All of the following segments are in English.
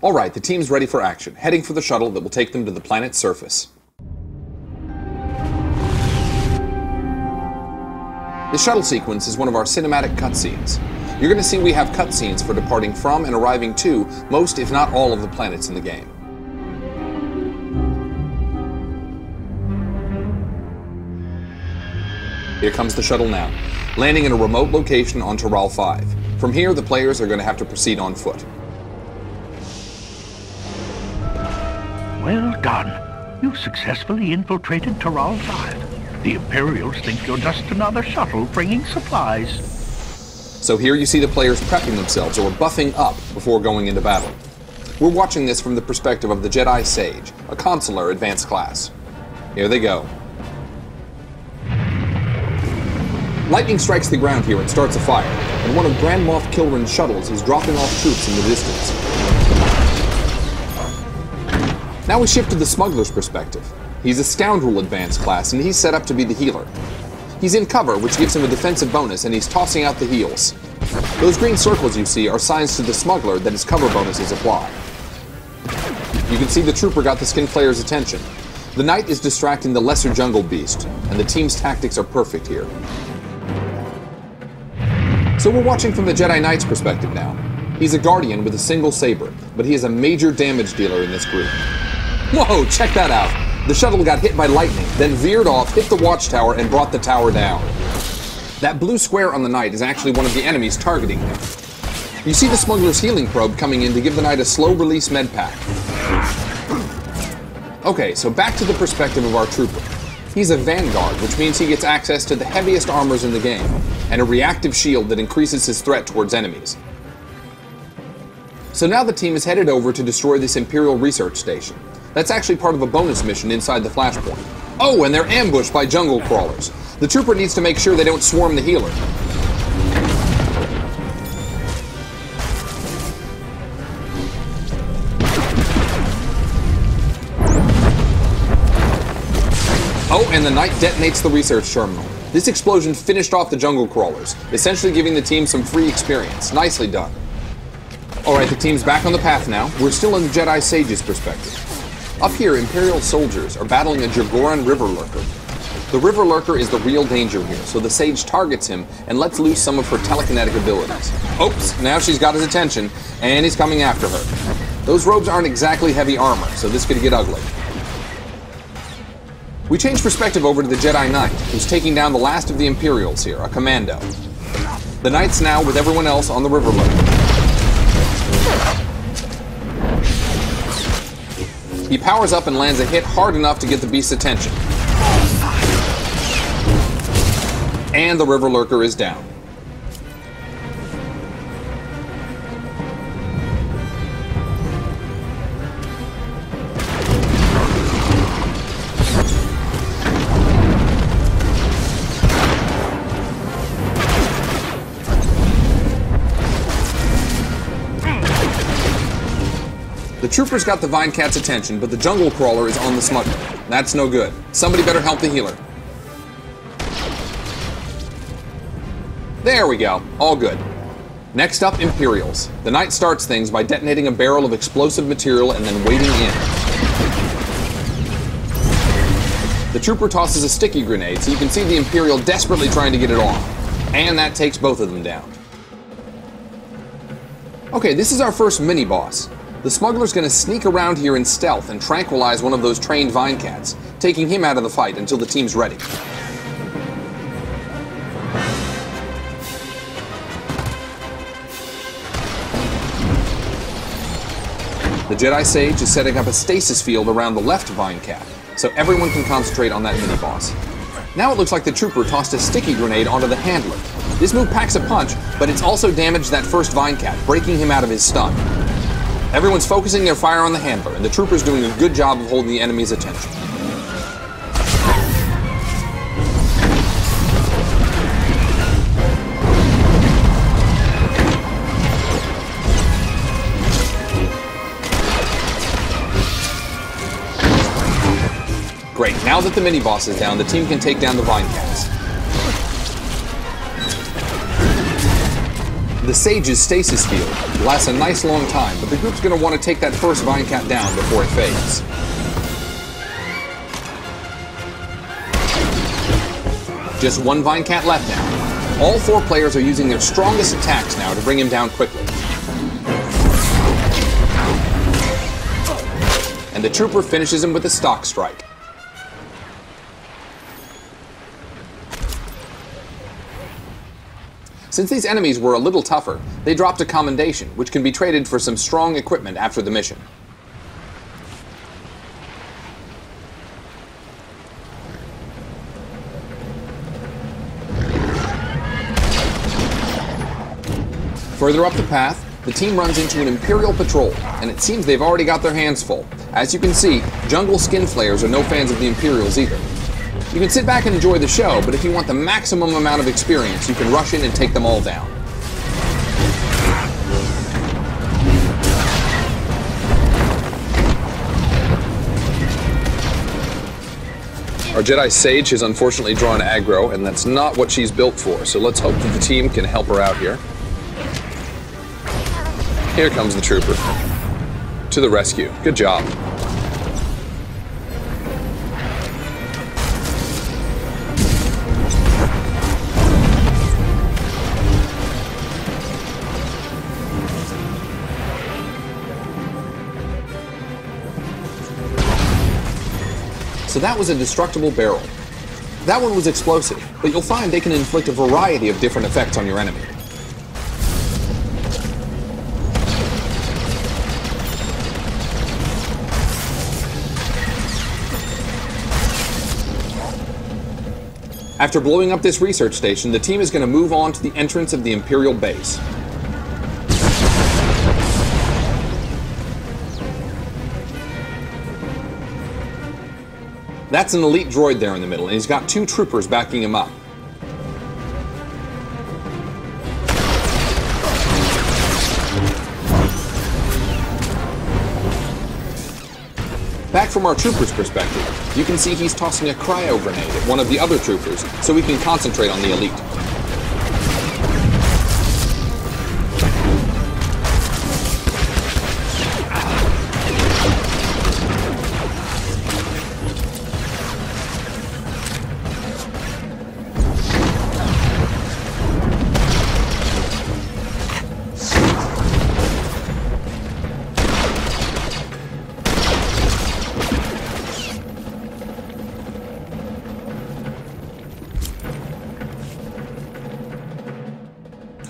Alright, the team's ready for action, heading for the shuttle that will take them to the planet's surface. The shuttle sequence is one of our cinematic cutscenes. You're going to see we have cutscenes for departing from and arriving to most, if not all, of the planets in the game. Here comes the shuttle now, landing in a remote location on Taral V. From here, the players are going to have to proceed on foot. Well done. You've successfully infiltrated Taral V. The Imperials think you're just another shuttle bringing supplies. So here you see the players prepping themselves, or buffing up, before going into battle. We're watching this from the perspective of the Jedi Sage, a consular advanced class. Here they go. Lightning strikes the ground here and starts a fire, and one of Grand Moff Kilrin's shuttles is dropping off troops in the distance. Now we shift to the smuggler's perspective. He's a scoundrel advanced class, and he's set up to be the healer. He's in cover, which gives him a defensive bonus, and he's tossing out the heals. Those green circles you see are signs to the smuggler that his cover bonuses apply. You can see the trooper got the skin player's attention. The knight is distracting the lesser jungle beast, and the team's tactics are perfect here. So we're watching from the Jedi Knight's perspective now. He's a guardian with a single saber, but he is a major damage dealer in this group. Whoa, check that out! The shuttle got hit by lightning, then veered off, hit the watchtower, and brought the tower down. That blue square on the knight is actually one of the enemies targeting him. You see the smuggler's healing probe coming in to give the knight a slow-release med pack. Okay, so back to the perspective of our trooper. He's a vanguard, which means he gets access to the heaviest armors in the game, and a reactive shield that increases his threat towards enemies. So now the team is headed over to destroy this Imperial research station. That's actually part of a bonus mission inside the Flashpoint. Oh, and they're ambushed by jungle crawlers. The trooper needs to make sure they don't swarm the healer. Oh, and the knight detonates the research terminal. This explosion finished off the jungle crawlers, essentially giving the team some free experience. Nicely done. Alright, the team's back on the path now. We're still in the Jedi Sage's perspective. Up here, Imperial soldiers are battling a Jagoran river lurker. The river lurker is the real danger here, so the Sage targets him and lets loose some of her telekinetic abilities. Oops, now she's got his attention, and he's coming after her. Those robes aren't exactly heavy armor, so this could get ugly. We change perspective over to the Jedi Knight, who's taking down the last of the Imperials here, a commando. The Knight's now with everyone else on the river lurker. He powers up and lands a hit hard enough to get the beast's attention. And the river lurker is down. The trooper's got the Vine Cat's attention, but the jungle crawler is on the smuggler. That's no good. Somebody better help the healer. There we go. All good. Next up, Imperials. The Knight starts things by detonating a barrel of explosive material and then wading in. The trooper tosses a sticky grenade, so you can see the Imperial desperately trying to get it off. And that takes both of them down. Okay, this is our first mini-boss. The smuggler's gonna sneak around here in stealth and tranquilize one of those trained Vine Cats, taking him out of the fight until the team's ready. The Jedi Sage is setting up a stasis field around the left Vine Cat, so everyone can concentrate on that mini-boss. Now it looks like the trooper tossed a sticky grenade onto the handler. This move packs a punch, but it's also damaged that first Vine Cat, breaking him out of his stun. Everyone's focusing their fire on the handler, and the trooper's doing a good job of holding the enemy's attention. Great, now that the mini-boss is down, the team can take down the Vine Cats. The Sage's stasis field lasts a nice long time, but the group's going to want to take that first Vine Cat down before it fades. Just one Vine Cat left now. All 4 players are using their strongest attacks now to bring him down quickly. And the Trooper finishes him with a stock strike. Since these enemies were a little tougher, they dropped a commendation, which can be traded for some strong equipment after the mission. Further up the path, the team runs into an Imperial patrol, and it seems they've already got their hands full. As you can see, jungle skin flayers are no fans of the Imperials either. You can sit back and enjoy the show, but if you want the maximum amount of experience, you can rush in and take them all down. Our Jedi Sage has unfortunately drawn aggro, and that's not what she's built for, so let's hope that the team can help her out here. Here comes the Trooper. To the rescue. Good job. So that was a destructible barrel. That one was explosive, but you'll find they can inflict a variety of different effects on your enemy. After blowing up this research station, the team is going to move on to the entrance of the Imperial base. That's an elite droid there in the middle, and he's got 2 troopers backing him up. Back from our trooper's perspective, you can see he's tossing a cryo grenade at one of the other troopers so he can concentrate on the elite.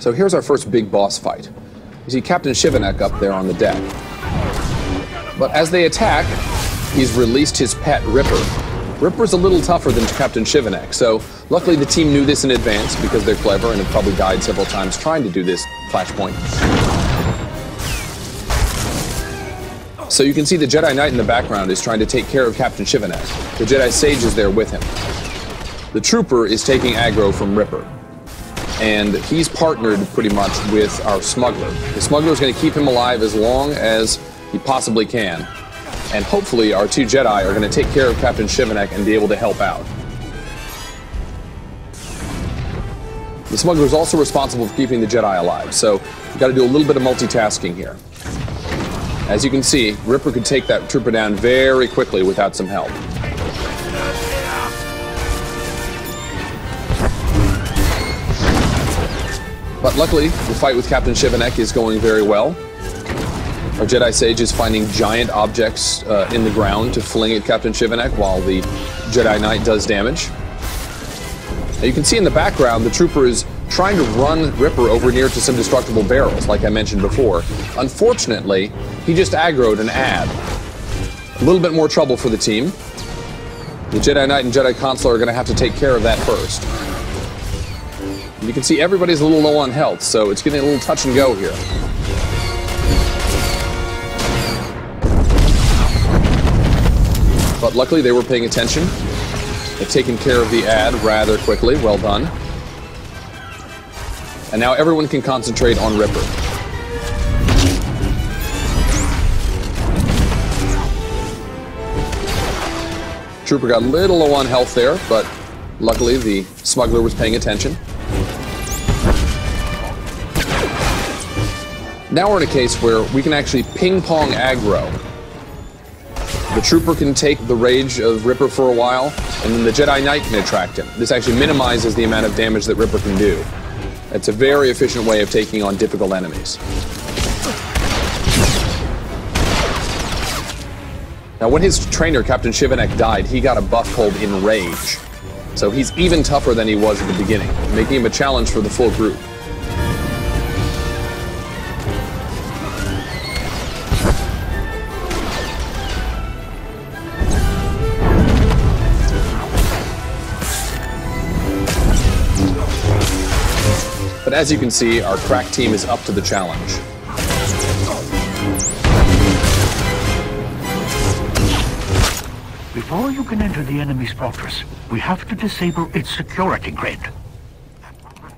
So here's our first big boss fight. You see Captain Shivanek up there on the deck. But as they attack, he's released his pet Ripper. Ripper's a little tougher than Captain Shivanek, so luckily the team knew this in advance because they're clever and have probably died several times trying to do this flashpoint. So you can see the Jedi Knight in the background is trying to take care of Captain Shivanek. The Jedi Sage is there with him. The Trooper is taking aggro from Ripper. And he's partnered pretty much with our Smuggler. The Smuggler is going to keep him alive as long as he possibly can. And hopefully our 2 Jedi are going to take care of Captain Shivanek and be able to help out. The Smuggler is also responsible for keeping the Jedi alive, so we've got to do a little bit of multitasking here. As you can see, Ripper could take that Trooper down very quickly without some help. But luckily, the fight with Captain Shivanek is going very well. Our Jedi Sage is finding giant objects in the ground to fling at Captain Shivanek while the Jedi Knight does damage. Now you can see in the background, the Trooper is trying to run Ripper over near to some destructible barrels, like I mentioned before. Unfortunately, he just aggroed an ad. A little bit more trouble for the team. The Jedi Knight and Jedi Consular are going to have to take care of that first. You can see everybody's a little low on health, so it's getting a little touch and go here. But luckily they were paying attention. They've taken care of the ad rather quickly. Well done. And now everyone can concentrate on Ripper. Trooper got a little low on health there, but luckily the Smuggler was paying attention. Now we're in a case where we can actually ping-pong aggro. The Trooper can take the rage of Ripper for a while, and then the Jedi Knight can attract him. This actually minimizes the amount of damage that Ripper can do. It's a very efficient way of taking on difficult enemies. Now, when his trainer, Captain Shivanek, died, he got a buff called Enrage. So he's even tougher than he was at the beginning, making him a challenge for the full group. But as you can see, our crack team is up to the challenge. Before you can enter the enemy's fortress, we have to disable its security grid.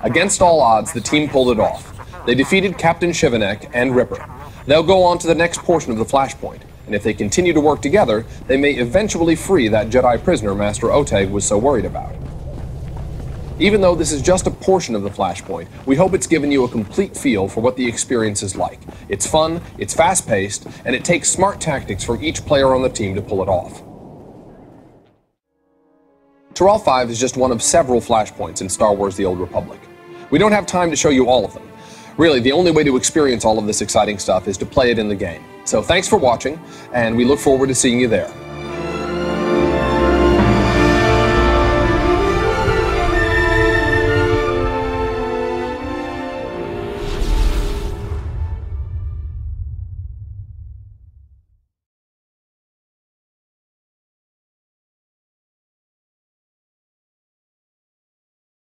Against all odds, the team pulled it off. They defeated Captain Shivanek and Ripper. They'll go on to the next portion of the Flashpoint, and if they continue to work together, they may eventually free that Jedi prisoner Master Oteg was so worried about. Even though this is just a portion of the Flashpoint, we hope it's given you a complete feel for what the experience is like. It's fun, it's fast-paced, and it takes smart tactics from each player on the team to pull it off. Taral V is just one of several Flashpoints in Star Wars: The Old Republic. We don't have time to show you all of them. Really, the only way to experience all of this exciting stuff is to play it in the game. So thanks for watching, and we look forward to seeing you there.